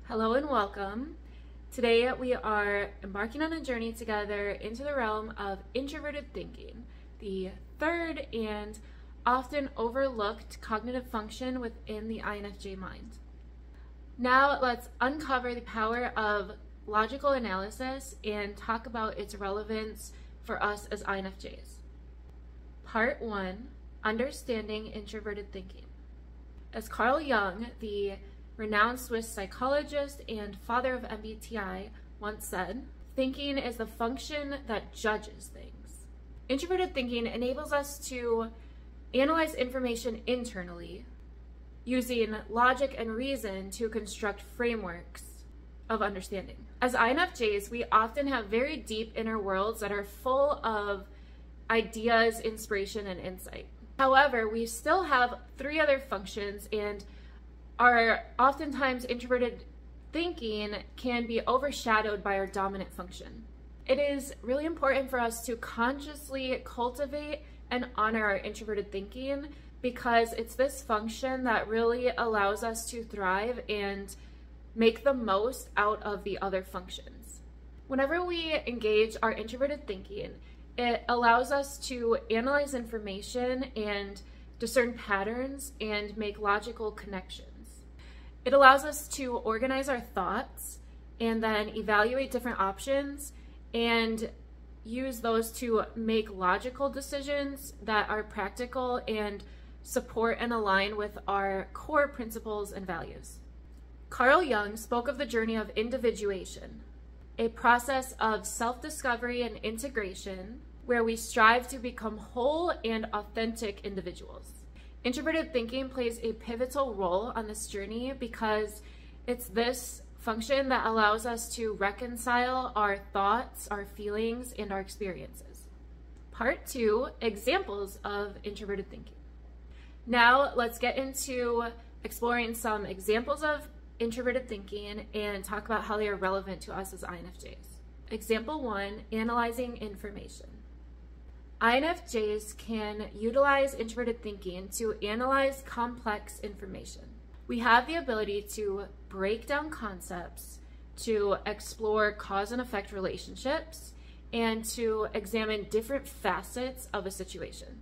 Hello and welcome. Today we are embarking on a journey together into the realm of introverted thinking, the third and often overlooked cognitive function within the INFJ mind. Now let's uncover the power of logical analysis and talk about its relevance for us as INFJs. Part 1, Understanding Introverted Thinking. As Carl Jung, the renowned Swiss psychologist and father of MBTI, once said, thinking is the function that judges things. Introverted thinking enables us to analyze information internally, using logic and reason to construct frameworks of understanding. As INFJs, we often have very deep inner worlds that are full of ideas, inspiration, and insight. However, we still have three other functions, and our oftentimes introverted thinking can be overshadowed by our dominant function. It is really important for us to consciously cultivate and honor our introverted thinking because it's this function that really allows us to thrive and make the most out of the other functions. Whenever we engage our introverted thinking, it allows us to analyze information and discern patterns and make logical connections. It allows us to organize our thoughts and then evaluate different options and use those to make logical decisions that are practical and support and align with our core principles and values. Carl Jung spoke of the journey of individuation, a process of self-discovery and integration where we strive to become whole and authentic individuals. Introverted thinking plays a pivotal role on this journey because it's this function that allows us to reconcile our thoughts, our feelings, and our experiences. Part 2, examples of introverted thinking. Now let's get into exploring some examples of introverted thinking and talk about how they are relevant to us as INFJs. Example 1, analyzing information. INFJs can utilize introverted thinking to analyze complex information. We have the ability to break down concepts, to explore cause and effect relationships, and to examine different facets of a situation.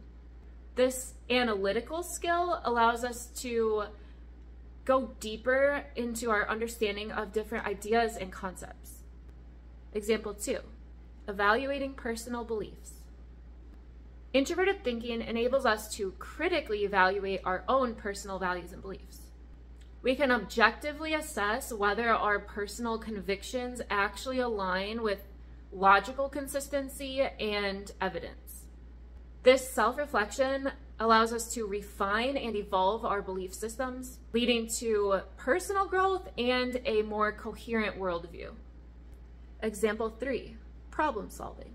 This analytical skill allows us to go deeper into our understanding of different ideas and concepts. Example 2, evaluating personal beliefs. Introverted thinking enables us to critically evaluate our own personal values and beliefs. We can objectively assess whether our personal convictions actually align with logical consistency and evidence. This self-reflection allows us to refine and evolve our belief systems, leading to personal growth and a more coherent worldview. Example 3, problem solving.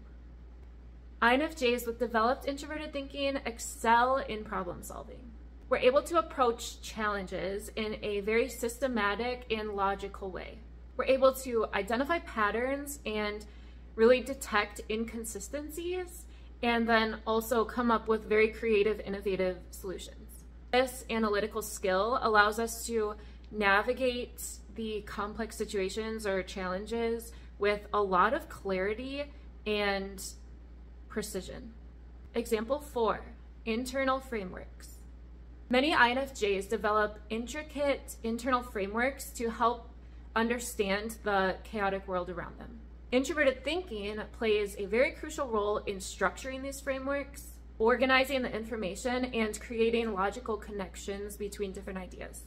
INFJs with developed introverted thinking excel in problem solving. We're able to approach challenges in a very systematic and logical way. We're able to identify patterns and really detect inconsistencies and then also come up with very creative, innovative solutions. This analytical skill allows us to navigate the complex situations or challenges with a lot of clarity and precision. Example 4, internal frameworks. Many INFJs develop intricate internal frameworks to help understand the chaotic world around them. Introverted thinking plays a very crucial role in structuring these frameworks, organizing the information, and creating logical connections between different ideas.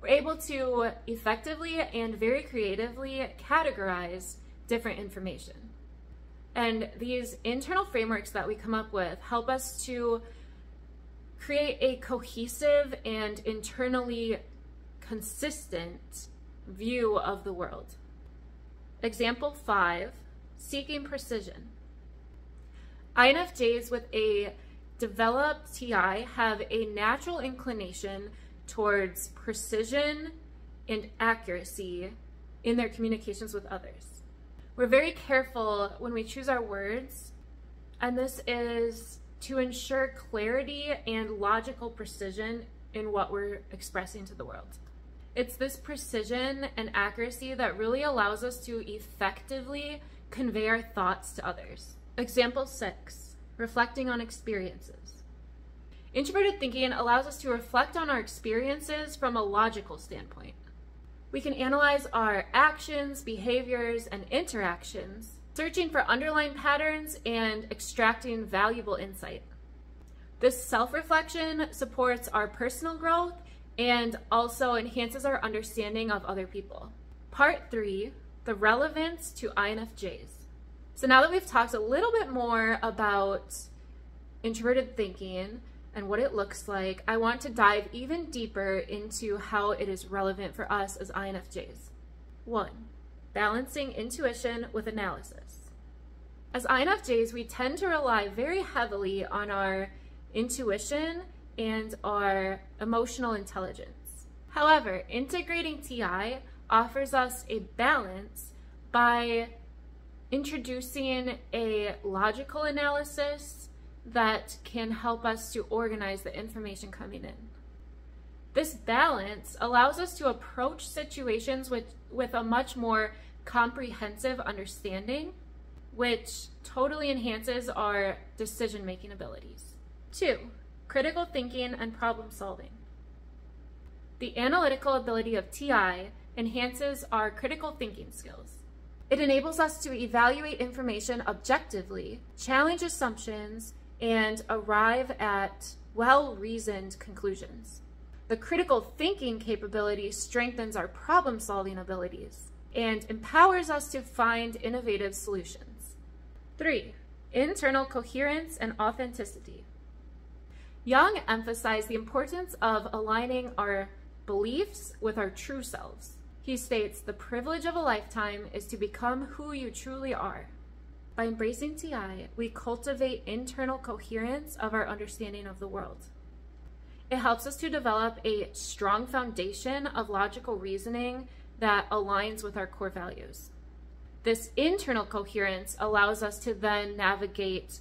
We're able to effectively and very creatively categorize different information. And these internal frameworks that we come up with help us to create a cohesive and internally consistent view of the world. Example 5, seeking precision. INFJs with a developed TI have a natural inclination towards precision and accuracy in their communications with others. We're very careful when we choose our words, and this is to ensure clarity and logical precision in what we're expressing to the world. It's this precision and accuracy that really allows us to effectively convey our thoughts to others. Example 6, reflecting on experiences. Introverted thinking allows us to reflect on our experiences from a logical standpoint. We can analyze our actions, behaviors, and interactions, searching for underlying patterns and extracting valuable insight. This self-reflection supports our personal growth and also enhances our understanding of other people. Part 3, the relevance to INFJs. So now that we've talked a little bit more about introverted thinking and what it looks like, I want to dive even deeper into how it is relevant for us as INFJs. 1, balancing intuition with analysis. As INFJs, we tend to rely very heavily on our intuition and our emotional intelligence. However, integrating TI offers us a balance by introducing a logical analysis that can help us to organize the information coming in. This balance allows us to approach situations with a much more comprehensive understanding, which totally enhances our decision-making abilities. 2, critical thinking and problem solving. The analytical ability of TI enhances our critical thinking skills. It enables us to evaluate information objectively, challenge assumptions, and arrive at well-reasoned conclusions. The critical thinking capability strengthens our problem-solving abilities and empowers us to find innovative solutions. 3, internal coherence and authenticity. Jung emphasized the importance of aligning our beliefs with our true selves. He states, "The privilege of a lifetime is to become who you truly are." By embracing TI, we cultivate internal coherence of our understanding of the world. It helps us to develop a strong foundation of logical reasoning that aligns with our core values. This internal coherence allows us to then navigate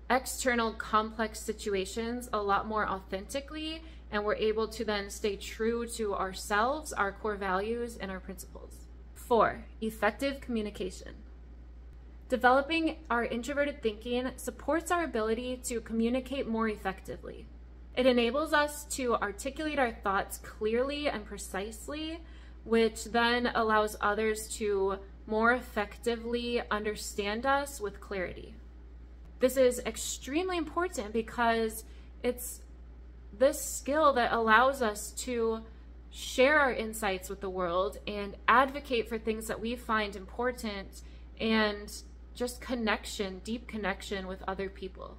external complex situations a lot more authentically, and we're able to then stay true to ourselves, our core values, and our principles. 4, effective communication. Developing our introverted thinking supports our ability to communicate more effectively. It enables us to articulate our thoughts clearly and precisely, which then allows others to more effectively understand us with clarity. This is extremely important because it's this skill that allows us to share our insights with the world and advocate for things that we find important and just connection, deep connection with other people.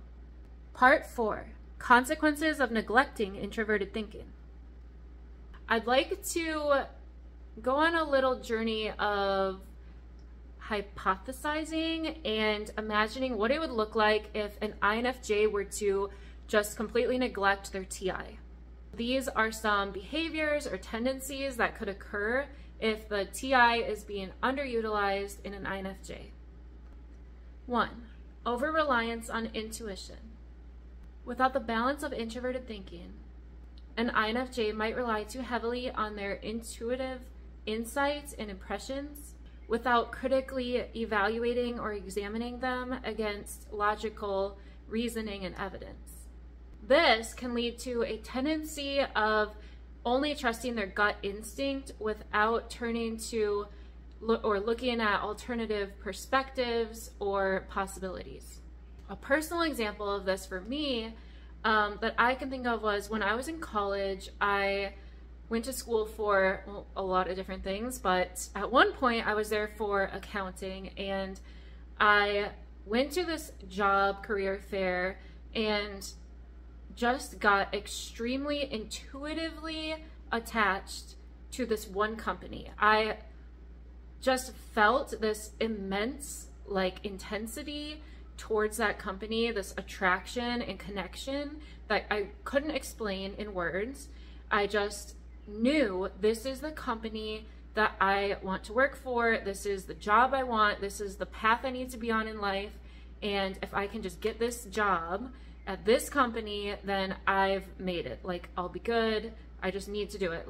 Part 4, consequences of neglecting introverted thinking. I'd like to go on a little journey of hypothesizing and imagining what it would look like if an INFJ were to just completely neglect their TI. These are some behaviors or tendencies that could occur if the TI is being underutilized in an INFJ. 1, over-reliance on intuition. Without the balance of introverted thinking, an INFJ might rely too heavily on their intuitive insights and impressions without critically evaluating or examining them against logical reasoning and evidence. This can lead to a tendency of only trusting their gut instinct without turning to or looking at alternative perspectives or possibilities. A personal example of this for me that I can think of was when I was in college. I went to school for a lot of different things, but at one point I was there for accounting, and I went to this job career fair and just got extremely intuitively attached to this one company. I just felt this immense intensity towards that company, this attraction and connection that I couldn't explain in words. I just knew this is the company that I want to work for. This is the job I want. This is the path I need to be on in life. And if I can just get this job at this company, then I've made it. I'll be good. I just need to do it.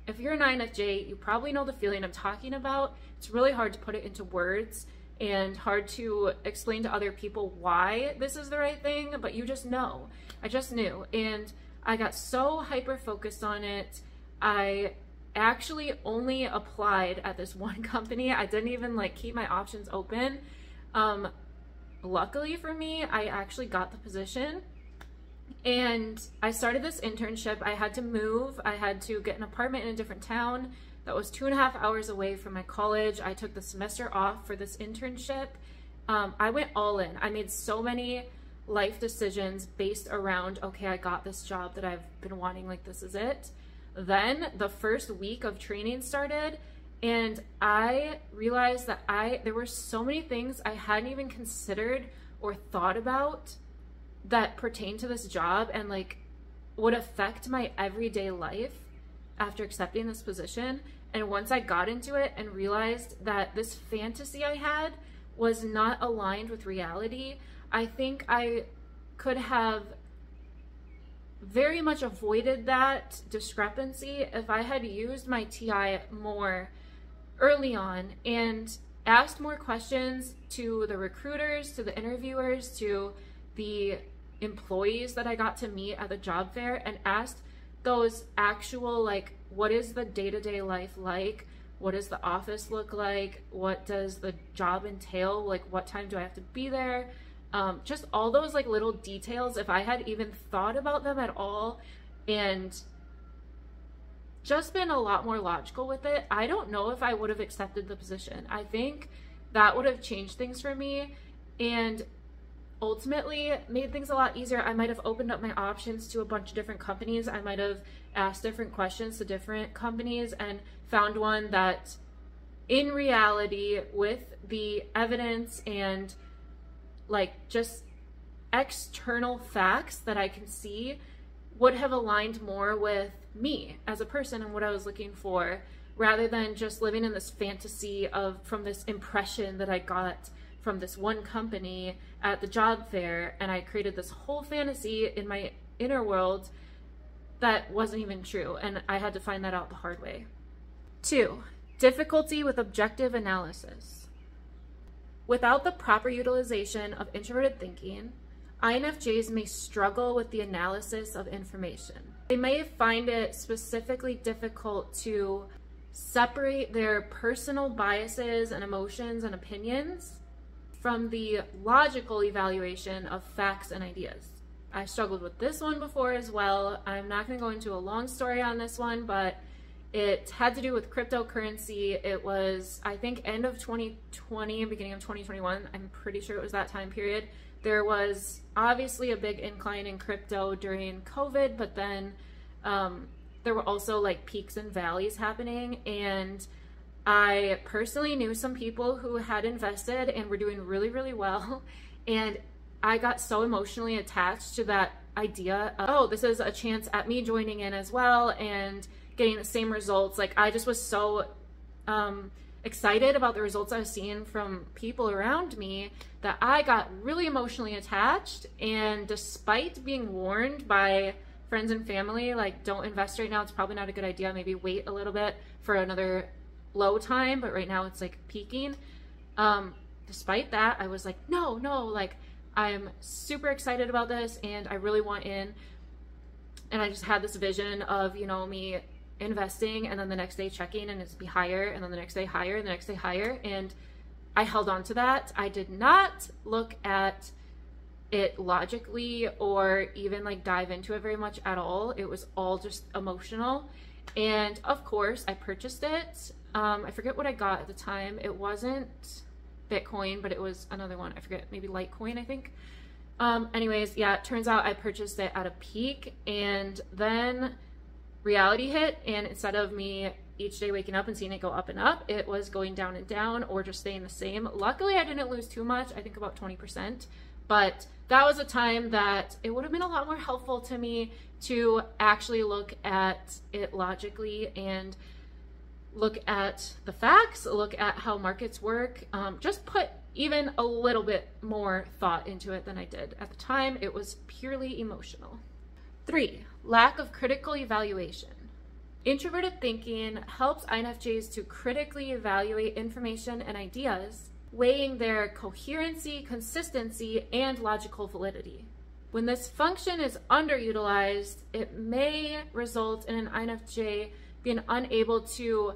if you're an INFJ, you probably know the feeling I'm talking about. It's really hard to put it into words and hard to explain to other people why this is the right thing, but you just know. I just knew, and I got so hyper focused on it. I actually only applied at this one company. I didn't even like keep my options open. Luckily for me, I actually got the position, and I started this internship. I had to move. I had to get an apartment in a different town that was 2.5 hours away from my college. I took the semester off for this internship. I went all in. I made so many life decisions based around, okay, I got this job that I've been wanting, like this is it. Then the first week of training started, and I realized that there were so many things I hadn't even considered or thought about that pertain to this job and like would affect my everyday life after accepting this position. And once I got into it and realized that this fantasy I had was not aligned with reality, I think I could have very much avoided that discrepancy if I had used my TI more early on and asked more questions to the recruiters, to the interviewers, to the employees that I got to meet at the job fair, and asked those actual, like, what is the day-to-day life like? What does the office look like? What does the job entail? Like, what time do I have to be there? Just all those like little details, if I had even thought about them at all and just been a lot more logical with it, I don't know if I would have accepted the position. I think that would have changed things for me and ultimately made things a lot easier. I might have opened up my options to a bunch of different companies. I might have asked different questions to different companies and found one that in reality, with the evidence and like just external facts that I can see, would have aligned more with me as a person and what I was looking for, rather than just living in this fantasy from this impression that I got from this one company at the job fair. And I created this whole fantasy in my inner world that wasn't even true. And I had to find that out the hard way. 2, difficulty with objective analysis. Without the proper utilization of introverted thinking, INFJs may struggle with the analysis of information. They may find it specifically difficult to separate their personal biases and emotions and opinions from the logical evaluation of facts and ideas. I struggled with this one before as well. I'm not going to go into a long story on this one, but it had to do with cryptocurrency. It was, I think, end of 2020, beginning of 2021. I'm pretty sure it was that time period. There was obviously a big incline in crypto during COVID, but then there were also like peaks and valleys happening. And I personally knew some people who had invested and were doing really, really well. And I got so emotionally attached to that idea of, oh, this is a chance at me joining in as well and getting the same results. Like, I just was so excited about the results I was seeing from people around me that I got really emotionally attached. And despite being warned by friends and family, like, don't invest right now, it's probably not a good idea, maybe wait a little bit for another low time, but right now it's like peaking. Despite that, I was like, no, like, I'm super excited about this and I really want in. And I just had this vision of, you know, me investing and then the next day checking and it's be higher and then the next day higher and the next day higher. And I held on to that. I did not look at it logically or even like dive into it very much at all. It was all just emotional. And of course I purchased it. I forget what I got at the time. It wasn't Bitcoin, but it was another one. I forget, maybe Litecoin, I think. Anyways, yeah, it turns out I purchased it at a peak and then reality hit, and instead of me each day waking up and seeing it go up and up, it was going down and down or just staying the same. Luckily, I didn't lose too much, I think about 20%, but that was a time that it would have been a lot more helpful to me to actually look at it logically and look at the facts, look at how markets work, just put even a little bit more thought into it than I did. At the time, it was purely emotional. 3, lack of critical evaluation. Introverted thinking helps INFJs to critically evaluate information and ideas, weighing their coherency, consistency, and logical validity. When this function is underutilized, it may result in an INFJ being unable to,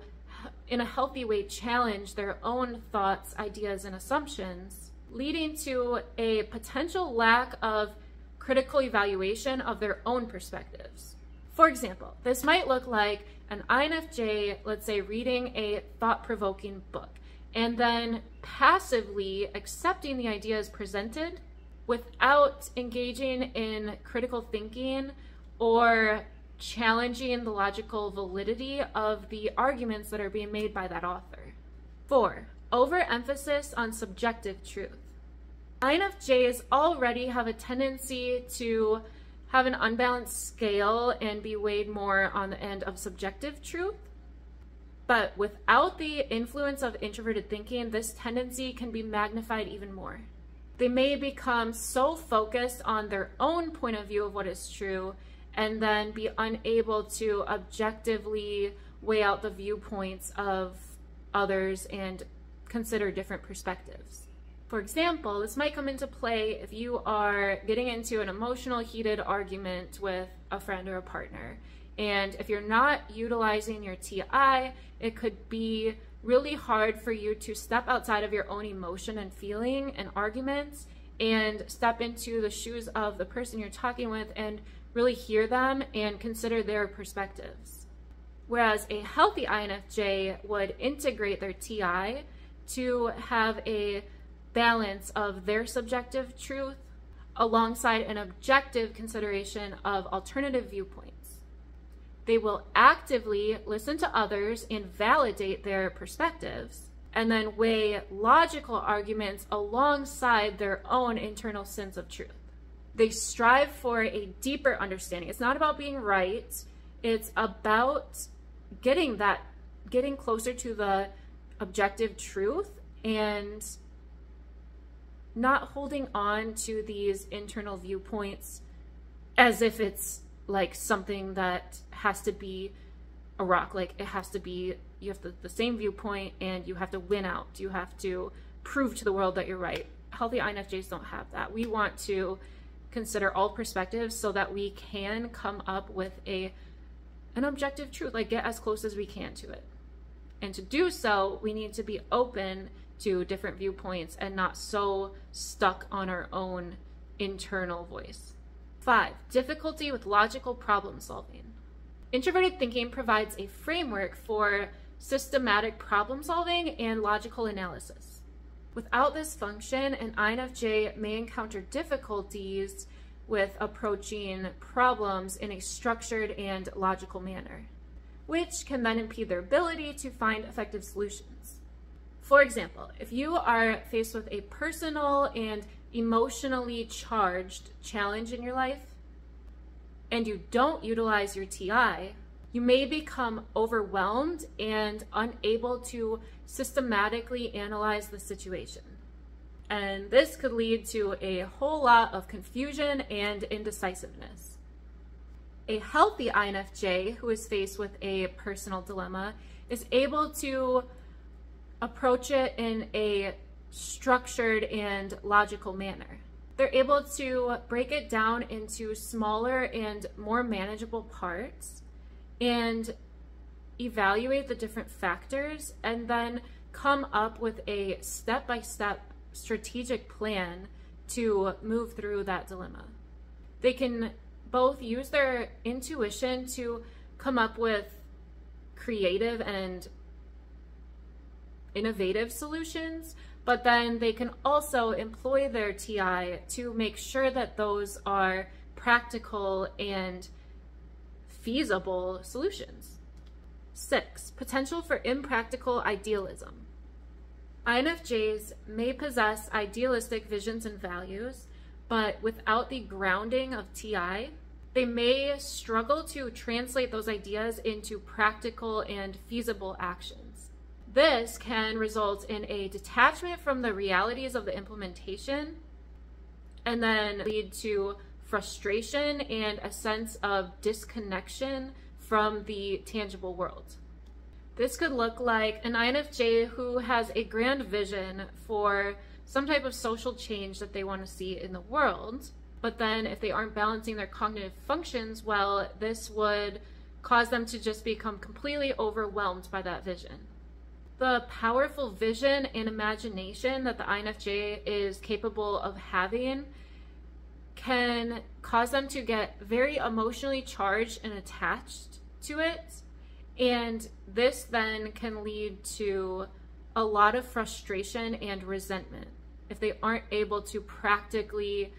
in a healthy way, challenge their own thoughts, ideas, and assumptions, leading to a potential lack of critical evaluation of their own perspectives. For example, this might look like an INFJ, let's say, reading a thought-provoking book and then passively accepting the ideas presented without engaging in critical thinking or challenging the logical validity of the arguments that are being made by that author. 4. Overemphasis on subjective truth. INFJs already have a tendency to have an unbalanced scale and be weighed more on the end of subjective truth. But without the influence of introverted thinking, this tendency can be magnified even more. They may become so focused on their own point of view of what is true and then be unable to objectively weigh out the viewpoints of others and consider different perspectives. For example, this might come into play if you are getting into an emotional, heated argument with a friend or a partner. And if you're not utilizing your TI, it could be really hard for you to step outside of your own emotion and feeling and arguments and step into the shoes of the person you're talking with and really hear them and consider their perspectives. Whereas a healthy INFJ would integrate their TI to have a balance of their subjective truth alongside an objective consideration of alternative viewpoints. They will actively listen to others and validate their perspectives, and then weigh logical arguments alongside their own internal sense of truth. They strive for a deeper understanding. It's not about being right. It's about getting closer to the objective truth and not holding on to these internal viewpoints as if it's like something that has to be a rock. Like it has to be, you have the same viewpoint and you have to win out. You have to prove to the world that you're right. Healthy INFJs don't have that. We want to consider all perspectives so that we can come up with an objective truth, like get as close as we can to it. And to do so, we need to be open to different viewpoints and not so stuck on our own internal voice. 5. Difficulty with logical problem solving. Introverted thinking provides a framework for systematic problem solving and logical analysis. Without this function, an INFJ may encounter difficulties with approaching problems in a structured and logical manner, which can then impede their ability to find effective solutions. For example, if you are faced with a personal and emotionally charged challenge in your life, and you don't utilize your TI, you may become overwhelmed and unable to systematically analyze the situation. And this could lead to a whole lot of confusion and indecisiveness. A healthy INFJ who is faced with a personal dilemma is able to approach it in a structured and logical manner. They're able to break it down into smaller and more manageable parts and evaluate the different factors and then come up with a step-by-step strategic plan to move through that dilemma. They can both use their intuition to come up with creative and innovative solutions, but then they can also employ their TI to make sure that those are practical and feasible solutions. 6. Potential for impractical idealism. INFJs may possess idealistic visions and values, but without the grounding of TI, they may struggle to translate those ideas into practical and feasible actions. This can result in a detachment from the realities of the implementation and then lead to frustration and a sense of disconnection from the tangible world. This could look like an INFJ who has a grand vision for some type of social change that they want to see in the world, but then if they aren't balancing their cognitive functions well, this would cause them to just become completely overwhelmed by that vision. The powerful vision and imagination that the INFJ is capable of having can cause them to get very emotionally charged and attached to it. And this then can lead to a lot of frustration and resentment if they aren't able to practically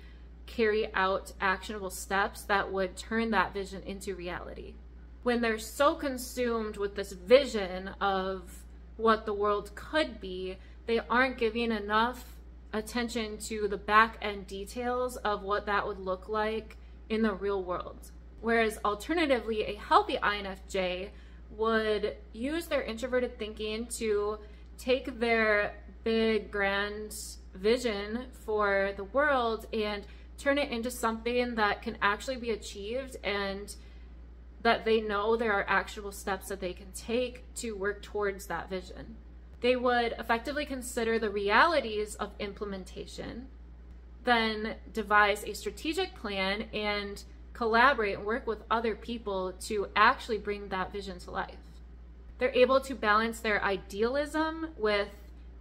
carry out actionable steps that would turn that vision into reality. When they're so consumed with this vision of what the world could be, they aren't giving enough attention to the back end details of what that would look like in the real world. Whereas alternatively, a healthy INFJ would use their introverted thinking to take their big grand vision for the world and turn it into something that can actually be achieved, and that they know there are actionable steps that they can take to work towards that vision. They would effectively consider the realities of implementation, then devise a strategic plan and collaborate and work with other people to actually bring that vision to life. They're able to balance their idealism with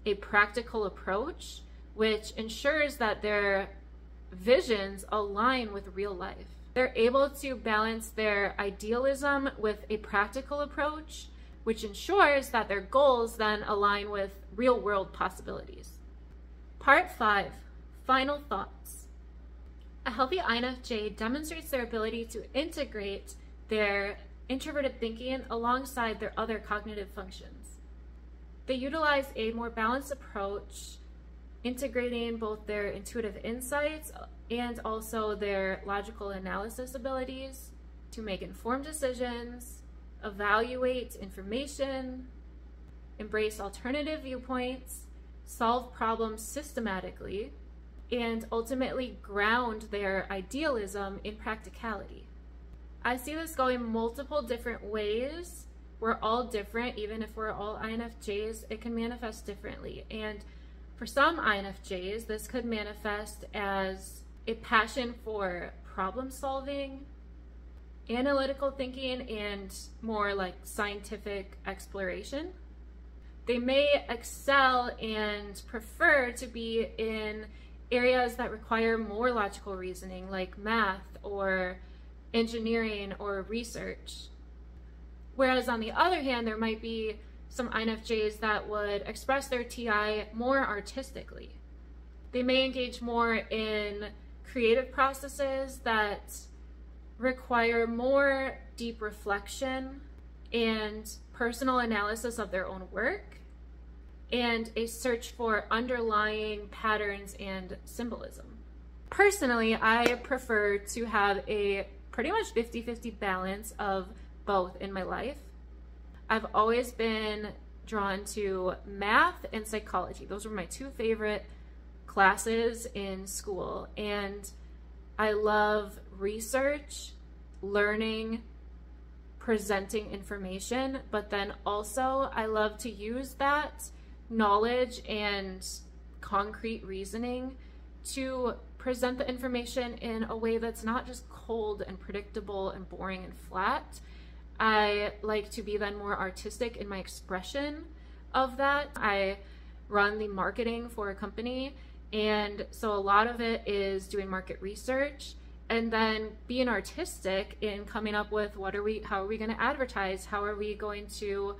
a practical approach, which ensures that their visions align with real life. They're able to balance their idealism with a practical approach, which ensures that their goals then align with real world possibilities. Part 5, final thoughts. A healthy INFJ demonstrates their ability to integrate their introverted thinking alongside their other cognitive functions. They utilize a more balanced approach, integrating both their intuitive insights and also their logical analysis abilities to make informed decisions, evaluate information, embrace alternative viewpoints, solve problems systematically, and ultimately ground their idealism in practicality. I see this going multiple different ways. We're all different. Even if we're all INFJs, it can manifest differently. And for some INFJs, this could manifest as a passion for problem solving, analytical thinking, and more like scientific exploration. They may excel and prefer to be in areas that require more logical reasoning, like math or engineering or research. Whereas on the other hand, there might be some INFJs that would express their TI more artistically. They may engage more in creative processes that require more deep reflection and personal analysis of their own work, and a search for underlying patterns and symbolism. Personally, I prefer to have a pretty much 50-50 balance of both in my life. I've always been drawn to math and psychology. Those were my two favorite classes in school, and I love research, learning, presenting information, but then also I love to use that knowledge and concrete reasoning to present the information in a way that's not just cold and predictable and boring and flat. I like to be then more artistic in my expression of that. I run the marketing for a company, and so a lot of it is doing market research and then being artistic in coming up with how are we going to advertise? How are we going to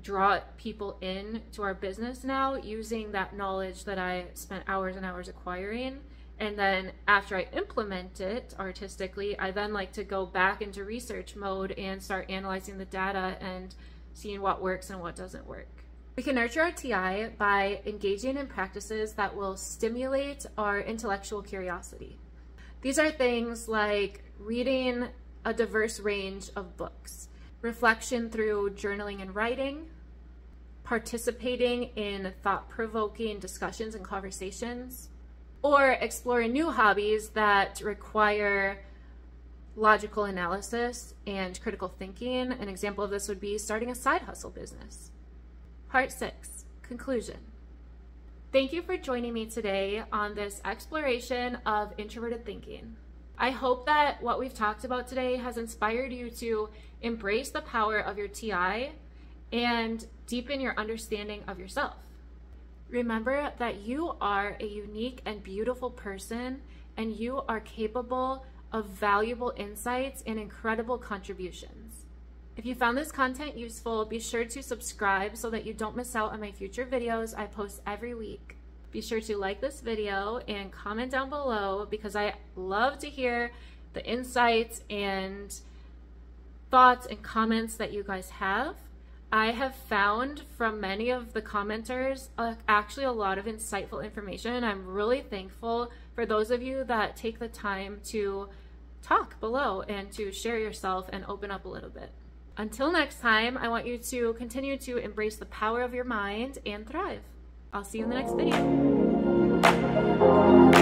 draw people in to our business now using that knowledge that I spent hours and hours acquiring? And then after I implement it artistically, I then like to go back into research mode and start analyzing the data and seeing what works and what doesn't work. We can nurture our TI by engaging in practices that will stimulate our intellectual curiosity. These are things like reading a diverse range of books, reflection through journaling and writing, participating in thought-provoking discussions and conversations, or exploring new hobbies that require logical analysis and critical thinking. An example of this would be starting a side hustle business. Part 6, conclusion. Thank you for joining me today on this exploration of introverted thinking. I hope that what we've talked about today has inspired you to embrace the power of your TI and deepen your understanding of yourself. Remember that you are a unique and beautiful person, and you are capable of valuable insights and incredible contributions. If you found this content useful, be sure to subscribe so that you don't miss out on my future videos I post every week. Be sure to like this video and comment down below because I love to hear the insights and thoughts and comments that you guys have. I have found from many of the commenters actually a lot of insightful information. I'm really thankful for those of you that take the time to talk below and to share yourself and open up a little bit. Until next time, I want you to continue to embrace the power of your mind and thrive. I'll see you in the next video.